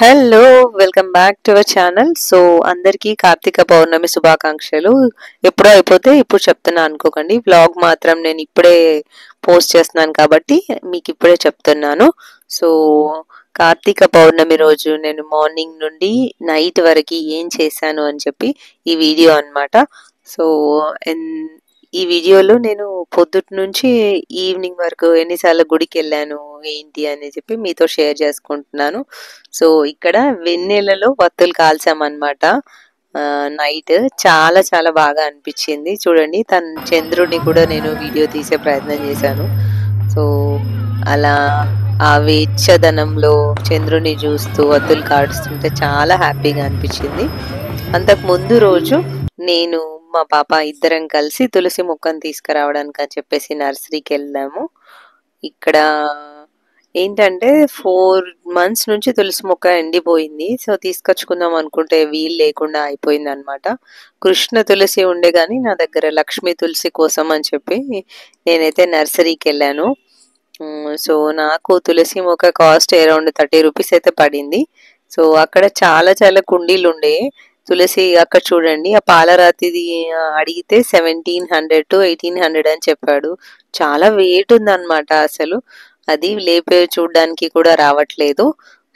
Hello! Welcome back to our channel. అందరికీ కార్తీక పౌర్ణమి శుభాకాంక్షలు. ఎప్పుడో అయిపోతే ఇప్పుడు చెప్తున్నా అనుకోకండి. వ్లాగ్ మాత్రం నేను ఇప్పుడే పోస్ట్ చేస్తున్నాను కాబట్టి మీకు ఇప్పుడే చెప్తున్నాను. సో, కార్తీక పౌర్ణమి రోజు నేను మార్నింగ్ నుండి నైట్ వరకి ఏం చేశాను అని చెప్పి ఈ వీడియో అన్నమాట. సో, ఎన్ ఈ వీడియోలో నేను పొద్దుటి నుంచి ఈవినింగ్ వరకు ఎన్నిసార్లు గుడికెళ్ళాను, ఏంటి అని చెప్పి మీతో షేర్ చేసుకుంటున్నాను. సో, ఇక్కడ వెన్నెలలో వత్తులు కాల్చామన్నమాట. నైట్ చాలా చాలా బాగా అనిపించింది. చూడండి చంద్రుడిని కూడా నేను వీడియో తీసే ప్రయత్నం చేశాను. సో, అలా ఆ వెచ్చదనంలో చంద్రుడిని చూస్తూ వత్తులు కాలుస్తుంటే చాలా హ్యాపీగా అనిపించింది. అంతకు ముందు రోజు నేను మా పాప ఇద్దరం కలిసి తులసి మొక్కను తీసుకురావడానికి అని చెప్పేసి నర్సరీకి వెళ్ళాము. ఇక్కడ ఏంటంటే 4 మంత్స్ నుంచి తులసి మొక్క ఎండిపోయింది. సో, తీసుకొచ్చుకుందాం అనుకుంటే వీలు లేకుండా అయిపోయిందనమాట. కృష్ణ తులసి ఉండే గానీ నా దగ్గర లక్ష్మీ తులసి కోసం అని చెప్పి నేనైతే నర్సరీకి వెళ్ళాను. సో, నాకు తులసి మొక్క కాస్ట్ అరౌండ్ 30 రూపీస్ అయితే పడింది. సో, అక్కడ చాలా చాలా కుండీలు ఉండే తులసి. అక్కడ చూడండి ఆ పాలరాతిది అడిగితే 1700 to 1800 అని చెప్పాడు. చాలా వెయిట్ ఉందన్నమాట అసలు. అది లేపే చూడడానికి కూడా రావట్లేదు.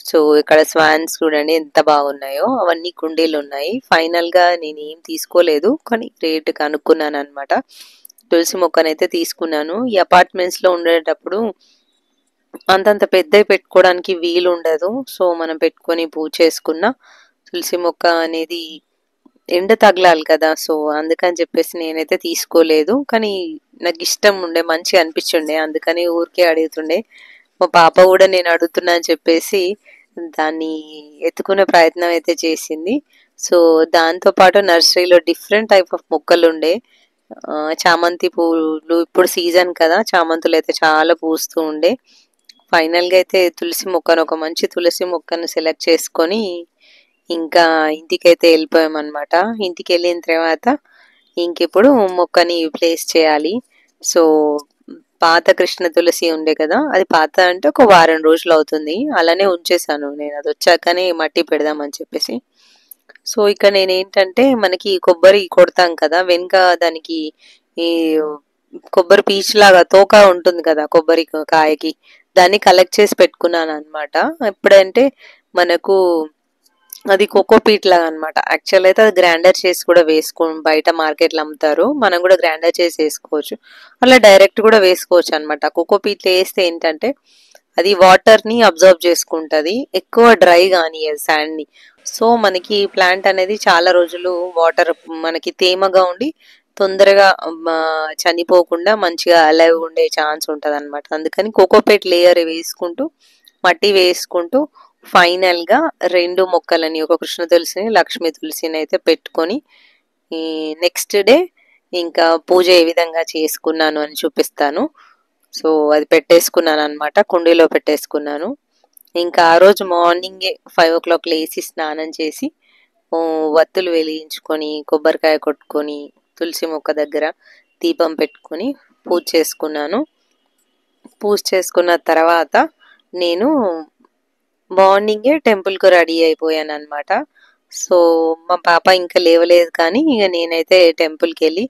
సో, ఇక్కడ స్వాన్స్ చూడండి ఎంత బాగున్నాయో. అవన్నీ కుండీలు ఉన్నాయి. ఫైనల్ గా నేను ఏం తీసుకోలేదు కానీ రేట్ కనుక్కున్నాను అనమాట. తులసి మొక్కనైతే తీసుకున్నాను. ఈ అపార్ట్మెంట్స్ లో ఉండేటప్పుడు అంతంత పెద్దవి పెట్టుకోవడానికి వీలు ఉండదు. సో, మనం పెట్టుకొని పూజ చేసుకున్న తులసి మొక్క అనేది ఎండ తగలాలి కదా. సో, అందుకని చెప్పేసి నేనైతే తీసుకోలేదు. కానీ నాకు ఇష్టం ఉండే, మంచిగా అనిపించుండే, అందుకని ఊరికే అడుగుతుండే. మా పాప కూడా నేను అడుగుతున్నా అని చెప్పేసి దాన్ని ఎత్తుకునే ప్రయత్నం అయితే చేసింది. సో, దాంతో పాటు నర్సరీలో డిఫరెంట్ టైప్ ఆఫ్ మొక్కలు ఉండే. చామంతి పువ్వులు ఇప్పుడు సీజన్ కదా, చామంతులు అయితే చాలా పూస్తూ ఉండే. ఫైనల్ గా అయితే తులసి మొక్కను, ఒక మంచి తులసి మొక్కను సెలెక్ట్ చేసుకొని ఇంకా ఇంటికైతే వెళ్ళిపోయామన్నమాట. ఇంటికి వెళ్ళిన తర్వాత ఇంకిప్పుడు మొక్కని ప్లేస్ చేయాలి. సో, పాత కృష్ణ తులసి ఉండే కదా, అది పాత అంటే ఒక వారం రోజులు అవుతుంది. అలానే ఉంచేసాను నేను, అది వచ్చాకనే మట్టి పెడదామని చెప్పేసి. సో, ఇక్కడ నేనేంటంటే మనకి కొబ్బరి కొడతాం కదా, వెనుక దానికి ఈ కొబ్బరి పీచు లాగా తోక ఉంటుంది కదా కొబ్బరి కాయకి, దాన్ని కలెక్ట్ చేసి పెట్టుకున్నాను అనమాట. ఎప్పుడంటే మనకు అది కోకోపీట్ లాగా అనమాట. యాక్చువల్ అయితే అది గ్రైండర్ చేసి కూడా బయట మార్కెట్లో అమ్ముతారు. మనం కూడా గ్రైండర్ చేసి వేసుకోవచ్చు, అలా డైరెక్ట్ కూడా వేసుకోవచ్చు అనమాట. కోకోపీట్లో వేస్తే ఏంటంటే అది వాటర్ ని అబ్జర్వ్ చేసుకుంటది, ఎక్కువ డ్రై కానీ శాండ్ ని. సో, మనకి ప్లాంట్ అనేది చాలా రోజులు వాటర్ మనకి తేమగా ఉండి తొందరగా చనిపోకుండా మంచిగా అలైవ్ ఉండే ఛాన్స్ ఉంటది అనమాట. అందుకని కోకోపీట్ లేయర్ వేసుకుంటూ మట్టి వేసుకుంటూ ఫైనల్ గా 2 మొక్కలని, ఒక కృష్ణ తులసిని, లక్ష్మీ తులసిని అయితే పెట్టుకొని ఈ నెక్స్ట్ డే ఇంకా పూజ ఏ విధంగా చేసుకున్నాను అని చూపిస్తాను. సో, అది పెట్టేసుకున్నాను అనమాట, కుండీలో పెట్టేసుకున్నాను. ఇంకా ఆ రోజు మార్నింగే 5 o'clock లేచి స్నానం చేసి వత్తులు వెలిగించుకొని, కొబ్బరికాయ కొట్టుకొని, తులసి మొక్క దగ్గర దీపం పెట్టుకొని పూజ చేసుకున్నాను. పూజ చేసుకున్న తర్వాత నేను మార్నింగే టెంపుల్‌కి రెడీ అయిపోయాననమాట. సో, మా పాప ఇంకా లేవలేదు కానీ ఇక నేనైతే టెంపుల్‌కెళ్ళి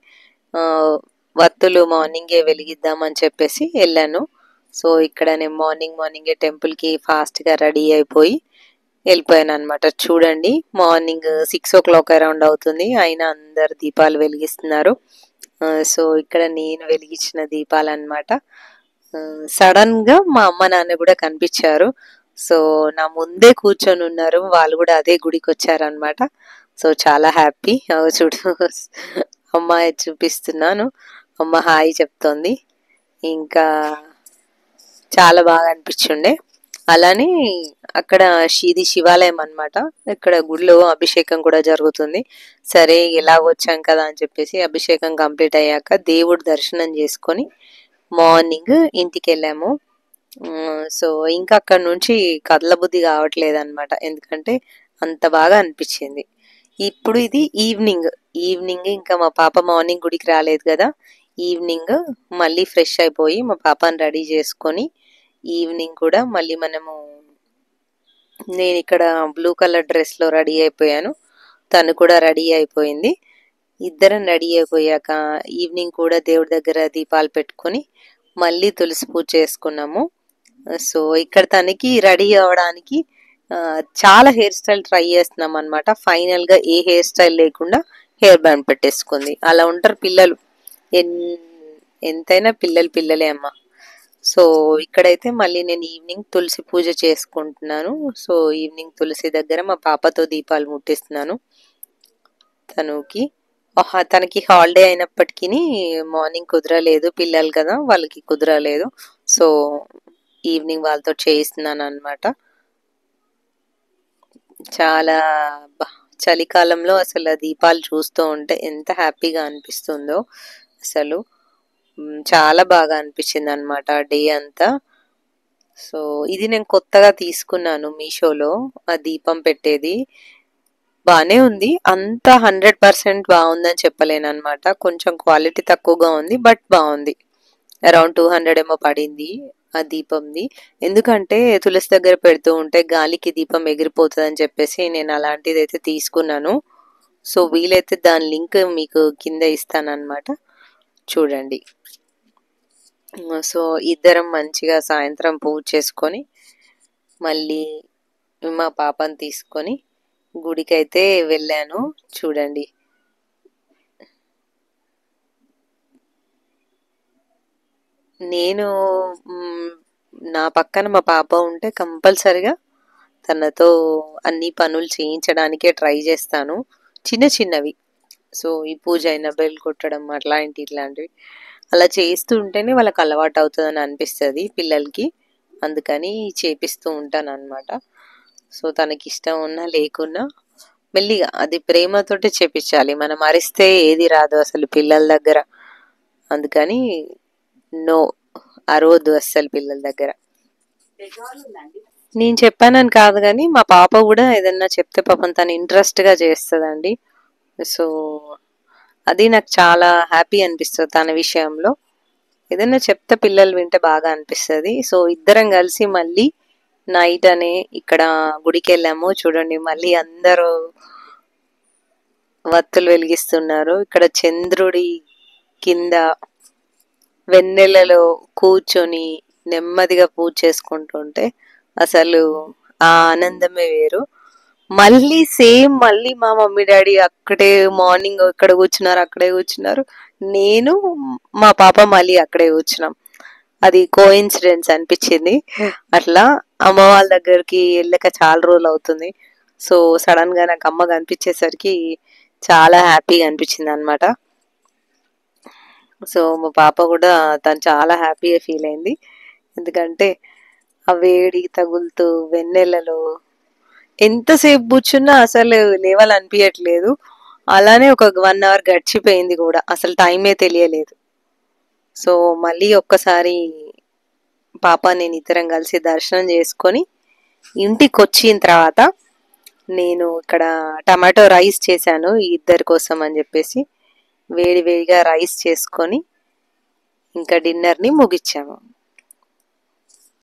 వత్తులు మార్నింగే వెలిగిద్దామని చెప్పేసి వెళ్ళాను. సో, ఇక్కడ నేను మార్నింగే టెంపుల్‌కి ఫాస్ట్‌గా రెడీ అయిపోయి వెళ్ళిపోయాననమాట. చూడండి మార్నింగ్ 6 o'clock అరౌండ్ అవుతుంది. అయినా అందరు దీపాలు వెలిగిస్తున్నారు. సో, ఇక్కడ నేను వెలిగించిన దీపాలన్నమాట. సడన్‌గా మా అమ్మ, నాన్న కూడా కనిపించారు. సో, నా ముందే కూర్చొని ఉన్నారు. వాళ్ళు కూడా అదే గుడికొచ్చారనమాట. సో, చాలా హ్యాపీ. చూడు అమ్మ చూపిస్తున్నాను. అమ్మ హాయ్ చెప్తోంది. ఇంకా చాలా బాగా అనిపించుండే. అలానే అక్కడ ఇది శివాలయం అన్నమాట. ఇక్కడ గుడిలో అభిషేకం కూడా జరుగుతుంది. సరే ఎలాగో వచ్చాం కదా అని చెప్పేసి అభిషేకం కంప్లీట్ అయ్యాక దేవుడి దర్శనం చేసుకొని మార్నింగ్ ఇంటికి వెళ్ళాము. సో, ఇంకా అక్కడ నుంచి కదలబుద్ధి కావట్లేదు అనమాట, ఎందుకంటే అంత బాగా అనిపించింది. ఇప్పుడు ఇది ఈవినింగ్ ఇంకా మా పాప మార్నింగ్ గుడికి రాలేదు కదా. ఈవినింగ్ మళ్ళీ ఫ్రెష్ అయిపోయి మా పాపని రెడీ చేసుకొని ఈవినింగ్ కూడా మళ్ళీ మనము నేను ఇక్కడ బ్లూ కలర్ డ్రెస్లో రెడీ అయిపోయాను, తను కూడా రెడీ అయిపోయింది. ఇద్దరం రెడీ అయిపోయాక ఈవినింగ్ కూడా దేవుడి దగ్గర దీపాలు పెట్టుకొని మళ్ళీ తులసి పూజ చేసుకున్నాము. సో ఇక్కడ తనకి రెడీ అవ్వడానికి చాలా హెయిర్ స్టైల్ ట్రై చేస్తున్నాం అనమాట. ఫైనల్గా ఏ హెయిర్ స్టైల్ లేకుండా హెయిర్ బ్యాండ్ పెట్టేసుకుంది. అలా ఉంటారు పిల్లలు, ఎంతైనా పిల్లలు పిల్లలే అమ్మ. సో ఇక్కడైతే మళ్ళీ నేను ఈవినింగ్ తులసి పూజ చేసుకుంటున్నాను. సో ఈవినింగ్ తులసి దగ్గర మా పాపతో దీపాలు ముట్టిస్తున్నాను. తనకి హాలిడే అయినప్పటికీ మార్నింగ్ కుదరలేదు, పిల్లలు కదా వాళ్ళకి కుదరలేదు. సో ఈవినింగ్ వాళ్ళతో చేయిస్తున్నాను అనమాట. చాలా చలికాలంలో అసలు దీపాలు చూస్తూ ఉంటే ఎంత హ్యాపీగా అనిపిస్తుందో, అసలు చాలా బాగా అనిపించింది అనమాట డే అంతా. సో ఇది నేను కొత్తగా తీసుకున్నాను మీషోలో, ఆ దీపం పెట్టేది బాగానే ఉంది. అంత 100% బాగుందని చెప్పలేను అనమాట, కొంచెం క్వాలిటీ తక్కువగా ఉంది, బట్ బాగుంది. అరౌండ్ 200 ఏమో పడింది ఆ దీపంది. ఎందుకంటే తులసి దగ్గర పెడుతూ ఉంటే గాలికి దీపం ఎగిరిపోతుంది అని చెప్పేసి నేను అలాంటిది అయితే తీసుకున్నాను. సో వీలైతే దాని లింక్ మీకు కింద ఇస్తానన్నమాట, చూడండి. సో ఇద్దరం మంచిగా సాయంత్రం పూజ చేసుకొని మళ్ళీ మా పాపని తీసుకొని గుడికి అయితే వెళ్ళాను. చూడండి, నేను నా పక్కన మా పాప ఉంటే కంపల్సరిగా తనతో అన్ని పనులు చేయించడానికే ట్రై చేస్తాను, చిన్న చిన్నవి. సో ఈ పూజ అయినా బెల్ కొట్టడం ఇట్లాంటివి అలా చేస్తూ ఉంటేనే వాళ్ళకి అలవాటు అవుతుందని అనిపిస్తుంది పిల్లలకి, అందుకని చేపిస్తూ ఉంటాను అనమాట. సో తనకి ఇష్టం ఉన్నా లేకున్నా మెల్లిగా అది ప్రేమతోటి చేపించాలి, మనం అరిస్తే ఏది రాదు అసలు పిల్లల దగ్గర. అందుకని నో, అరవద్దు అస్సలు పిల్లల దగ్గర. నేను చెప్పానని కాదు కానీ మా పాప కూడా ఏదన్నా చెప్తే పాపం తను ఇంట్రెస్ట్గా చేస్తుందండి. సో అది నాకు చాలా హ్యాపీ అనిపిస్తుంది తన విషయంలో. ఏదైనా చెప్తే పిల్లలు వింటే బాగా అనిపిస్తుంది. సో ఇద్దరం కలిసి మళ్ళీ నైట్ అనే ఇక్కడ గుడికి వెళ్ళాము. చూడండి మళ్ళీ అందరూ వత్తులు వెలిగిస్తున్నారు. ఇక్కడ చంద్రుడి కింద వెన్నెలలో కూర్చొని నెమ్మదిగా పూజ చేసుకుంటుంటే అసలు ఆ ఆనందమే వేరు. మళ్ళీ సేమ్ మళ్ళీ మా మమ్మీ డాడీ అక్కడే మార్నింగ్ ఇక్కడ కూర్చున్నారు, అక్కడే కూర్చున్నారు, నేను మా పాప మళ్ళీ అక్కడే కూర్చున్నాం. అది కోఇన్సిడెన్స్ అనిపించింది. అట్లా అమ్మ వాళ్ళ దగ్గరికి వెళ్ళక చాలా రోజులు అవుతుంది. సో సడన్ గా నాకు అమ్మ కనిపించేసరికి చాలా హ్యాపీగా అనిపించింది అనమాట. సో మా పాప కూడా తను చాలా హ్యాపీగా ఫీల్ అయింది, ఎందుకంటే ఆ వేడి తగులుతూ వెన్నెలలో ఎంతసేపు కూర్చున్నా అసలు లేవాలనిపించట్లేదు. అలానే ఒక 1 అవర్ గడిచిపోయింది కూడా, అసలు టైమే తెలియలేదు. సో మళ్ళీ ఒక్కసారి పాప నేను ఇద్దరం కలిసి దర్శనం చేసుకొని ఇంటికి వచ్చిన తర్వాత నేను ఇక్కడ టమాటో రైస్ చేశాను ఈ ఇద్దరి కోసం అని చెప్పేసి, వేడి వేడిగా రైస్ చేసుకొని ఇంకా డిన్నర్ని ముగించాము.